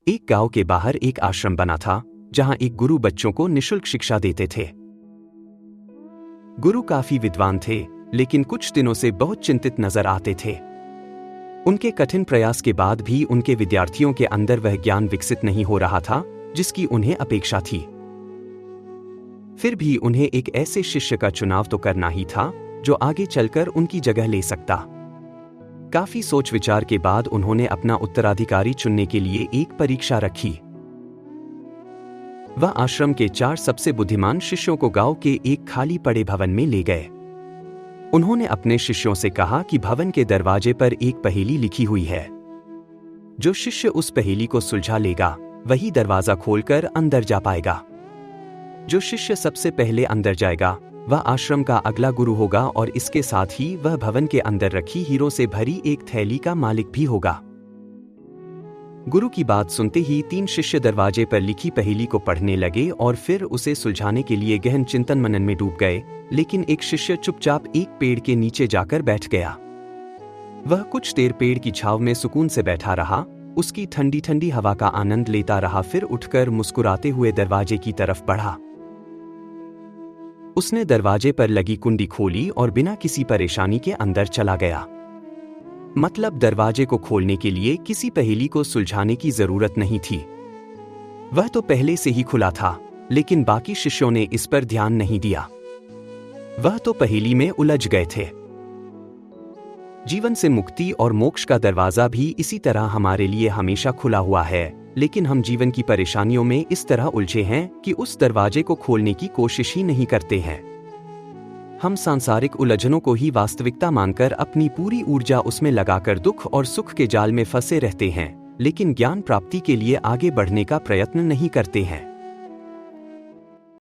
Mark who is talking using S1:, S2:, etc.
S1: एक गांव के बाहर एक आश्रम बना था जहां एक गुरु बच्चों को निःशुल्क शिक्षा देते थे। गुरु काफी विद्वान थे, लेकिन कुछ दिनों से बहुत चिंतित नजर आते थे। उनके कठिन प्रयास के बाद भी उनके विद्यार्थियों के अंदर वह ज्ञान विकसित नहीं हो रहा था जिसकी उन्हें अपेक्षा थी। फिर भी उन्हें एक ऐसे शिष्य का चुनाव तो करना ही था जो आगे चलकर उनकी जगह ले सकता। काफी सोच विचार के बाद उन्होंने अपना उत्तराधिकारी चुनने के लिए एक परीक्षा रखी। वह आश्रम के 4 सबसे बुद्धिमान शिष्यों को गांव के एक खाली पड़े भवन में ले गए। उन्होंने अपने शिष्यों से कहा कि भवन के दरवाजे पर एक पहेली लिखी हुई है। जो शिष्य उस पहेली को सुलझा लेगा वही दरवाजा खोलकर अंदर जा पाएगा। जो शिष्य सबसे पहले अंदर जाएगा वह आश्रम का अगला गुरु होगा और इसके साथ ही वह भवन के अंदर रखी हीरों से भरी एक थैली का मालिक भी होगा। गुरु की बात सुनते ही 3 शिष्य दरवाजे पर लिखी पहेली को पढ़ने लगे और फिर उसे सुलझाने के लिए गहन चिंतन मनन में डूब गए। लेकिन एक शिष्य चुपचाप एक पेड़ के नीचे जाकर बैठ गया। वह कुछ देर पेड़ की छांव में सुकून से बैठा रहा, उसकी ठंडी ठंडी हवा का आनंद लेता रहा, फिर उठकर मुस्कुराते हुए दरवाजे की तरफ बढ़ा। उसने दरवाजे पर लगी कुंडी खोली और बिना किसी परेशानी के अंदर चला गया। मतलब दरवाजे को खोलने के लिए किसी पहेली को सुलझाने की जरूरत नहीं थी। वह तो पहले से ही खुला था, लेकिन बाकी शिष्यों ने इस पर ध्यान नहीं दिया। वह तो पहेली में उलझ गए थे। जीवन से मुक्ति और मोक्ष का दरवाजा भी इसी तरह हमारे लिए हमेशा खुला हुआ है, लेकिन हम जीवन की परेशानियों में इस तरह उलझे हैं कि उस दरवाजे को खोलने की कोशिश ही नहीं करते हैं। हम सांसारिक उलझनों को ही वास्तविकता मानकर अपनी पूरी ऊर्जा उसमें लगाकर दुख और सुख के जाल में फंसे रहते हैं, लेकिन ज्ञान प्राप्ति के लिए आगे बढ़ने का प्रयत्न नहीं करते हैं।